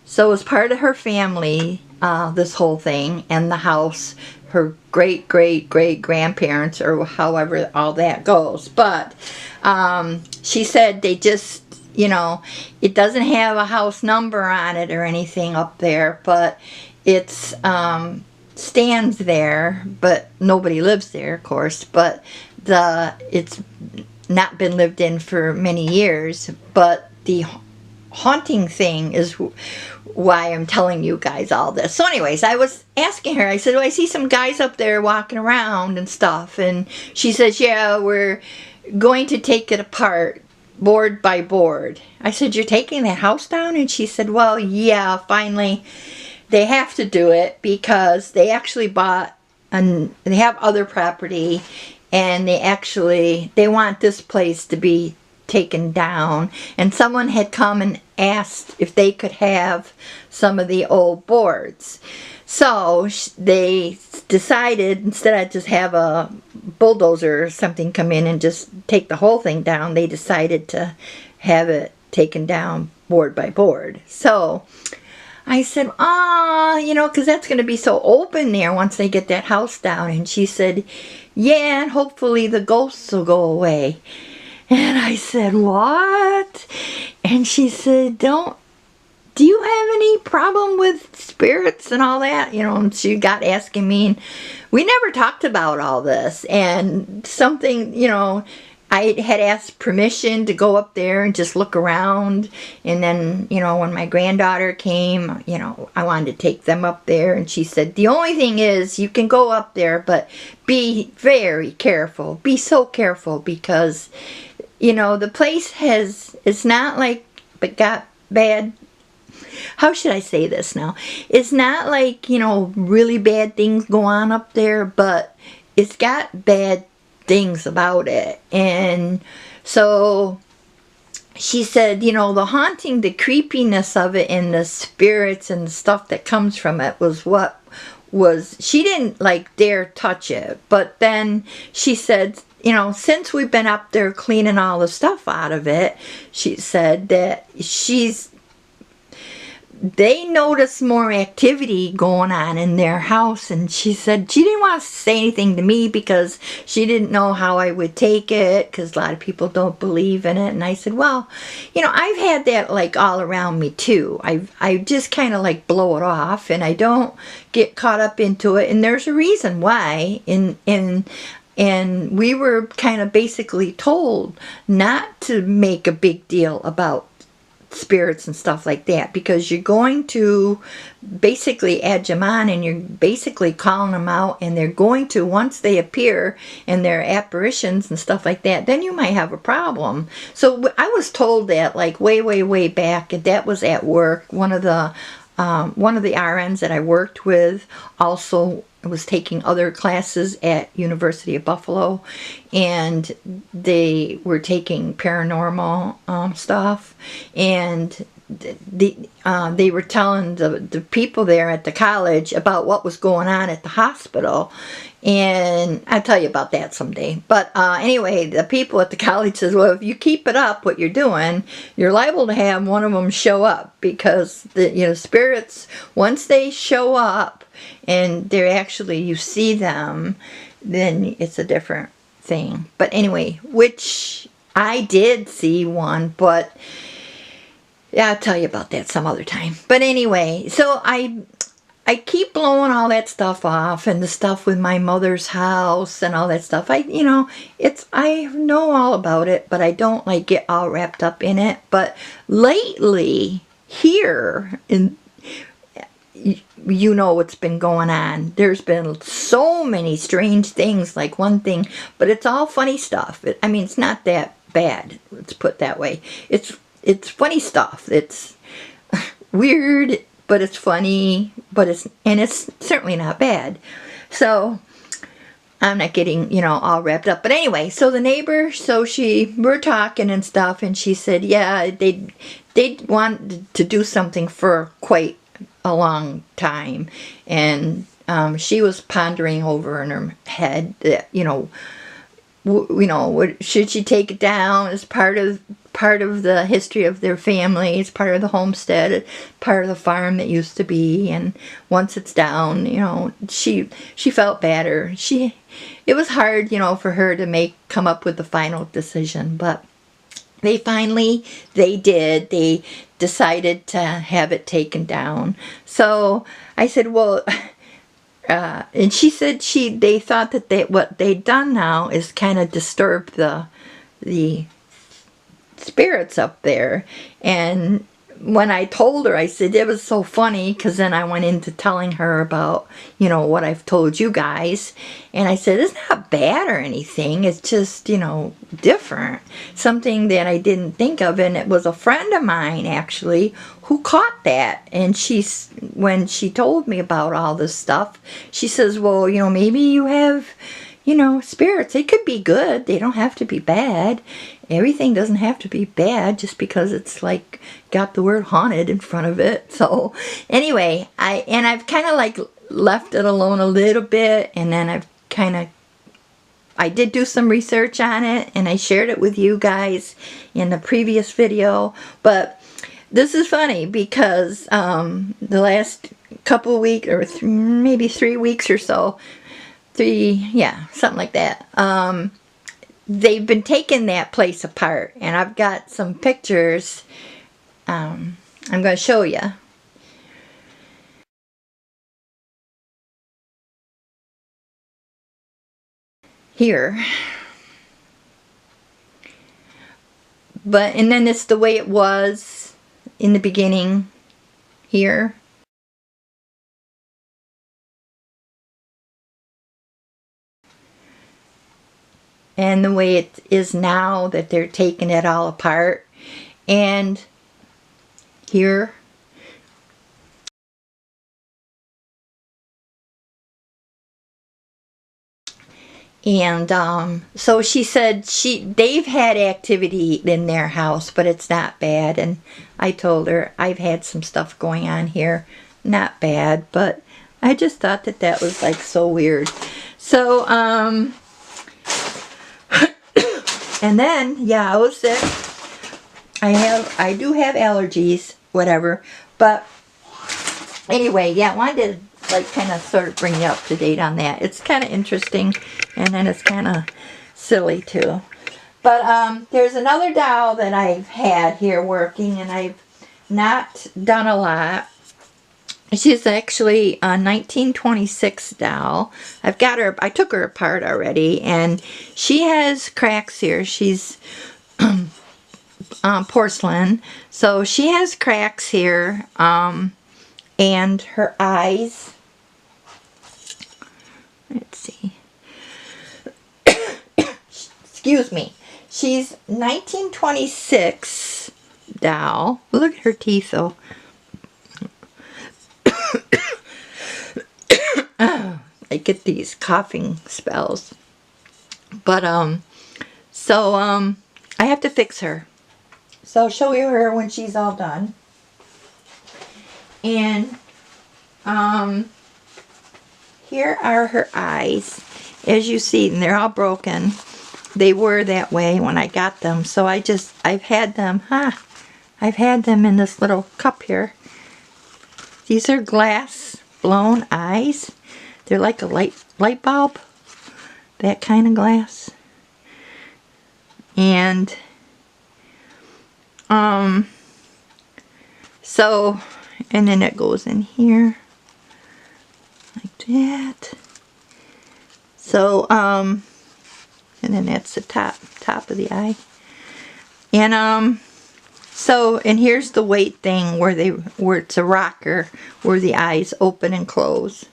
So it was part of her family, this whole thing, and the house, her great-great-great-grandparents, or however all that goes. But she said they just, you know, it doesn't have a house number on it or anything up there, but it's stands there, but nobody lives there, of course. But it's not been lived in for many years, but the haunting thing is why I'm telling you guys all this. So anyways, I was asking her, I said, I see some guys up there walking around and stuff, and she says, yeah, we're going to take it apart board by board. I said, you're taking that house down? And she said, well, yeah, finally they have to do it because they actually bought, and they have other property, and they want this place to be taken down, and someone had come and asked if they could have some of the old boards. So they decided, instead of just have a bulldozer or something come in and just take the whole thing down, they decided to have it taken down board by board. So I said, you know, because that's going to be so open there once they get that house down. And she said, yeah, and hopefully the ghosts will go away. And I said, what? And she said, do you have any problem with spirits and all that? You know, and she got asking me, and we never talked about all this. And something, you know, I had asked permission to go up there and just look around. And then, you know, when my granddaughter came, you know, I wanted to take them up there. And she said, the only thing is you can go up there, but be very careful. Be so careful because, you know, the place it's not like, but got bad, how should I say this now? It's not like, you know, really bad things go on up there, but it's got bad things about it. And so she said, you know, the haunting, the creepiness of it, and the spirits and the stuff that comes from it she didn't like dare touch it. But then she said, you know, since we've been up there cleaning all the stuff out of it, she said that they noticed more activity going on in their house. And she said she didn't want to say anything to me because she didn't know how I would take it, because a lot of people don't believe in it. And I said, well, you know, I've had that like all around me too. I just kind of like blow it off, and I don't get caught up into it. And there's a reason why. And we were kind of basically told not to make a big deal about spirits and stuff like that, because you're going to basically edge them on, and you're basically calling them out, and they're going to, once they appear and their apparitions and stuff like that, then you might have a problem. So I was told that like way back, and that was at work. One of the RNs that I worked with also was taking other classes at University of Buffalo, and they were taking paranormal stuff, and they were telling the people there at the college about what was going on at the hospital. And I'll tell you about that someday. But anyway, the people at the college says, well, if you keep it up, what you're doing, you're liable to have one of them show up, because the spirits, once they show up and they're actually, you see them, then it's a different thing. But anyway, which I did see one, but yeah, I'll tell you about that some other time. But anyway, so I keep blowing all that stuff off, and the stuff with my mother's house and all that stuff. I know all about it, but I don't like get all wrapped up in it. But lately, here you know what's been going on. There's been so many strange things, like one thing, but it's all funny stuff. I mean, it's not that bad. Let's put it that way. It's funny stuff. It's weird, but it's funny, but it's certainly not bad. So I'm not getting, all wrapped up. But anyway, so the neighbor, we're talking and stuff, and she said, yeah, they'd want to do something for quite a long time. And she was pondering over in her head that, should she take it down as part of part of the history of their family. It's part of the homestead, part of the farm that used to be. And once it's down, you know, she felt better. It was hard, you know, for her to come up with the final decision, but they did. They decided to have it taken down. So I said, well, and she said they thought that what they'd done now is kind of disturb the spirits up there. And when I told her, I said, it was so funny, because then I went into telling her about, you know, what I've told you guys. And I said, it's not bad or anything. It's just, you know, different. Something that I didn't think of. And it was a friend of mine, actually, who caught that. And when she told me about all this stuff, she says, well, you know, maybe you have, you know, spirits. They could be good. They don't have to be bad. Everything doesn't have to be bad just because it's like got the word haunted in front of it. So anyway, I've kind of like left it alone a little bit, and then I did do some research on it, and I shared it with you guys in the previous video. But this is funny because the last couple weeks, or maybe 3 weeks or so, something like that, they've been taking that place apart, and I've got some pictures I'm going to show you. Here. And then it's the way it was in the beginning here. And the way it is now that they're taking it all apart. And here. And so she said they've had activity in their house, but it's not bad. And I told her I've had some stuff going on here, not bad, but I just thought that was like so weird. So and then, yeah, I was sick. I do have allergies, whatever. But anyway, yeah, I wanted to like kind of sort of bring you up to date on that. It's kind of interesting, and then it's kind of silly too. But there's another doll that I've had here working, and I've not done a lot. She's actually a 1926 doll. I've got her, I took her apart already, and she has cracks here. She's porcelain, so she has cracks here, and her eyes, let's see, excuse me, she's 1926 doll. Look at her teeth though. I get these coughing spells. But I have to fix her. So I'll show you her when she's all done. And here are her eyes. As you see, and they're all broken. They were that way when I got them. So I've had them, I've had them in this little cup here. These are glass blown eyes. They're like a light bulb, that kind of glass. And so, and then it goes in here like that. So and then that's the top of the eye. And so, and here's the weight thing where it's a rocker, where the eyes open and close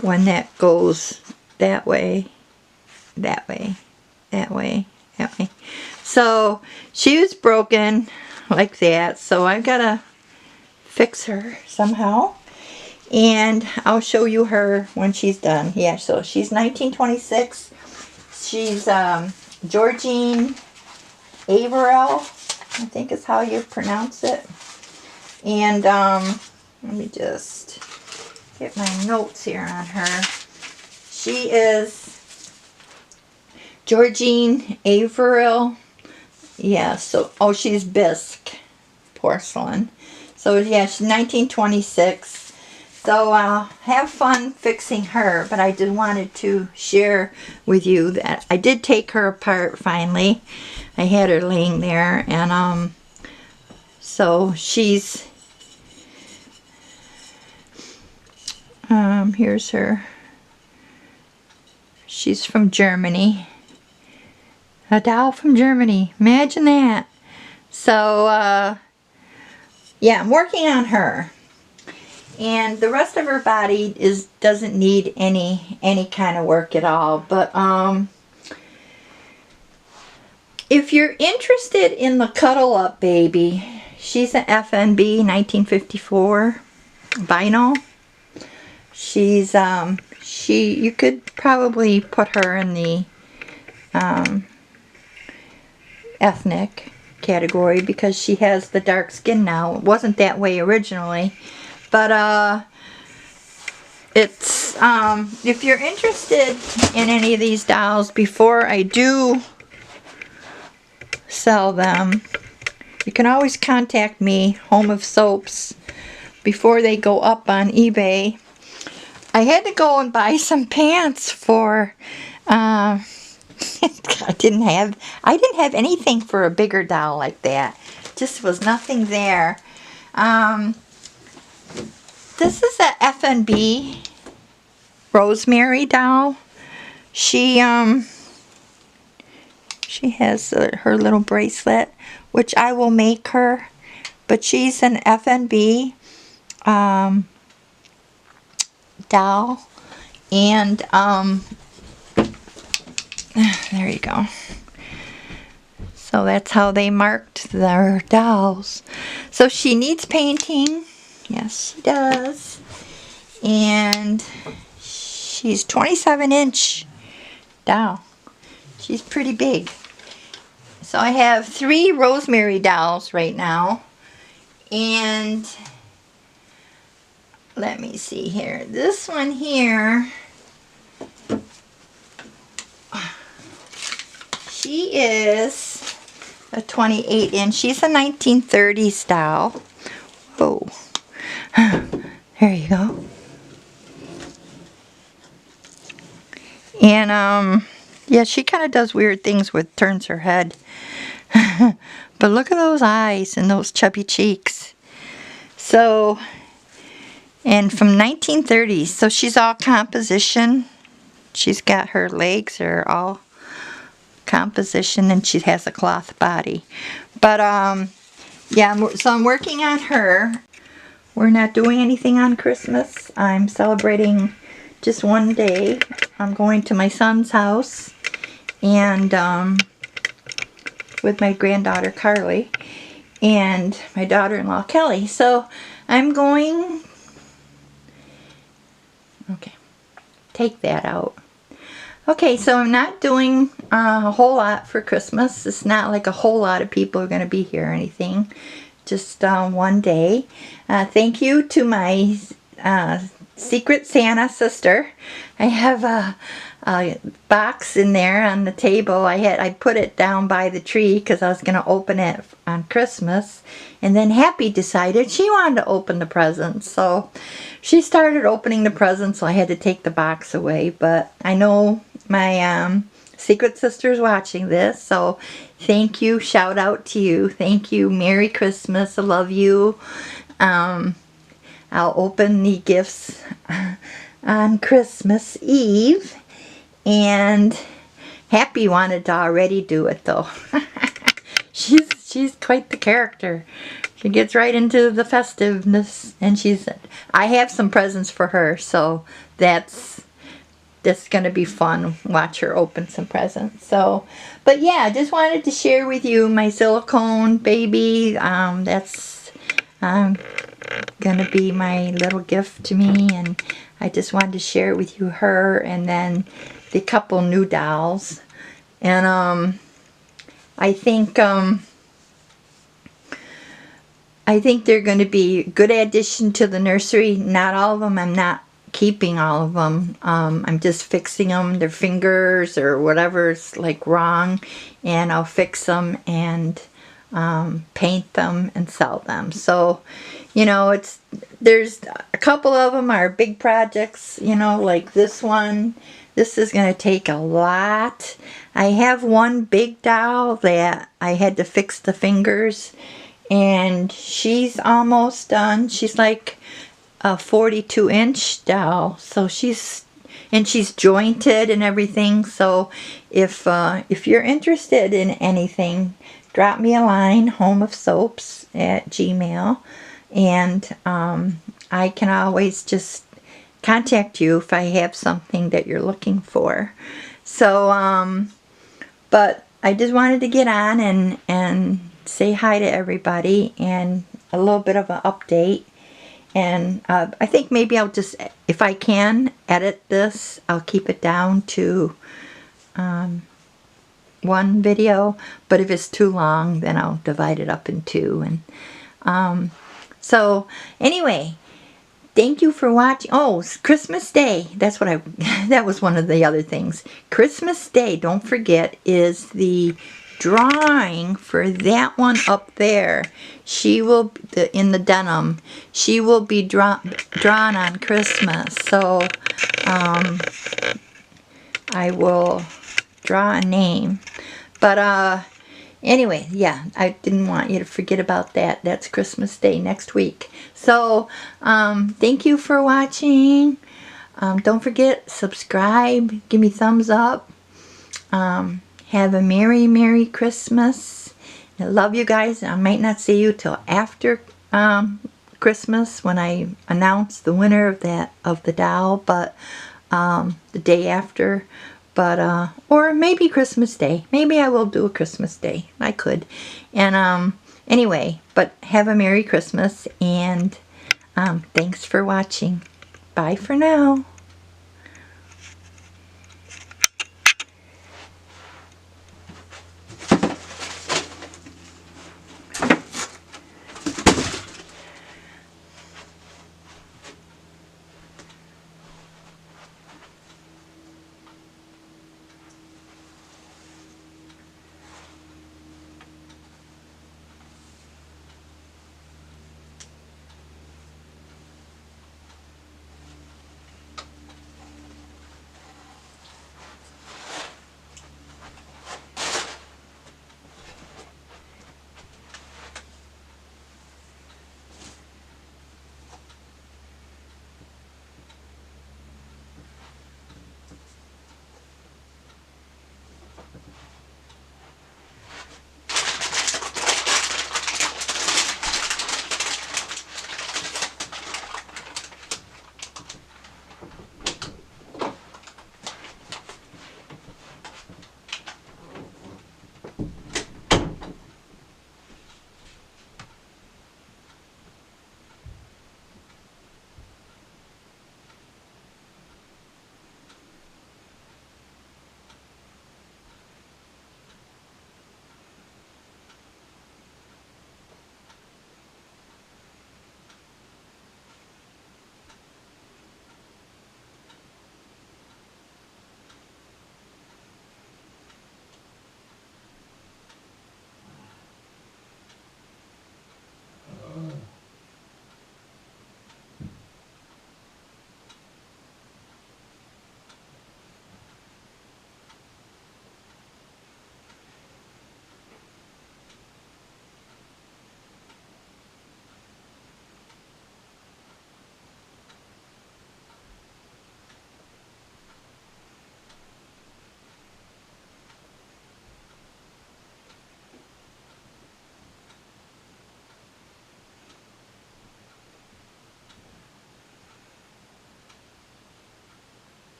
when that goes that way, that way, that way, that way. So she was broken like that, so I've got to fix her somehow, and I'll show you her when she's done. Yeah, so she's 1926. She's Georgine Averill, I think is how you pronounce it. And let me just get my notes here on her. She is Georgine Averill, Yeah, so, oh, she's bisque porcelain. So, yeah, she's 1926. So, have fun fixing her. But I just wanted to share with you that I did take her apart finally. I had her laying there. And, so she's, here's her. She's from Germany. A doll from Germany. Imagine that. So, yeah, I'm working on her. And the rest of her body doesn't need any kind of work at all. But if you're interested in the Cuddle Up Baby, she's an FNB 1954 vinyl. She's you could probably put her in the ethnic category because she has the dark skin now. It wasn't that way originally, but it's if you're interested in any of these dolls, before I do sell them, you can always contact me, Home of Soaps, before they go up on eBay. I had to go and buy some pants for I didn't have anything for a bigger doll like that. Just was nothing there. This is a FNB Rosemary doll. She has her little bracelet, which I will make her, but she's an FNB doll, and there you go. So that's how they marked their dolls. So she needs painting. Yes, she does. And she's 27-inch doll. She's pretty big. So I have 3 Rosemary dolls right now. And let me see here. This one here, she is a 28-inch. She's a 1930s doll. Whoa. There you go. And, yeah, she kind of does weird things with turns her head. But look at those eyes and those chubby cheeks. So, and from 1930s, so she's all composition. She's got her legs are all composition, and she has a cloth body. But, yeah, so I'm working on her. We're not doing anything on Christmas. I'm celebrating just one day. I'm going to my son's house and with my granddaughter Carly and my daughter-in-law Kelly. So I'm going, okay, take that out. Okay, so I'm not doing a whole lot for Christmas. It's not like a whole lot of people are going to be here or anything. Just one day. Thank you to my Secret Santa sister. I have a box in there on the table. I put it down by the tree because I was going to open it on Christmas. And then Happy decided she wanted to open the presents. So she started opening the presents, so I had to take the box away. But I know my Secret Sister's watching this, so thank you. Shout out to you. Thank you. Merry Christmas. I love you. I'll open the gifts on Christmas Eve. And Happy wanted to already do it, though. She's quite the character. She gets right into the festiveness, and I have some presents for her, so that's going to be fun. Watch her open some presents. So, but yeah, I just wanted to share with you my silicone baby. That's going to be my little gift to me, and I just wanted to share with you her and then the couple new dolls. And I think they're going to be a good addition to the nursery. Not all of them I'm not keeping all of them. I'm just fixing them, their fingers or whatever's like wrong, and I'll fix them and paint them and sell them. So, you know, there's a couple of them are big projects, you know, like this one. This is going to take a lot. I have one big doll that I had to fix the fingers, and she's almost done. She's like a 42-inch doll, so she's jointed and everything. So if you're interested in anything, drop me a line, homeofsoaps@gmail, and I can always just contact you if I have something that you're looking for. So but I just wanted to get on and say hi to everybody, and a little bit of an update. And I think maybe I'll just, if I can edit this, I'll keep it down to one video, but if it's too long, then I'll divide it up in two. And so anyway, thank you for watching. Oh, it's Christmas Day. That's what that was one of the other things. Christmas Day, don't forget, is the drawing for that one up there. She will, in the denim, she will be drawn on Christmas. So I will draw a name. But anyway, yeah, I didn't want you to forget about that. That's Christmas Day next week. So thank you for watching. Don't forget, subscribe, give me thumbs up. Have a Merry, Merry Christmas. I love you guys. I might not see you till after Christmas when I announce the winner of the doll, but the day after. But or maybe Christmas Day. Maybe I will do a Christmas Day. I could. And anyway, but have a Merry Christmas, and thanks for watching. Bye for now.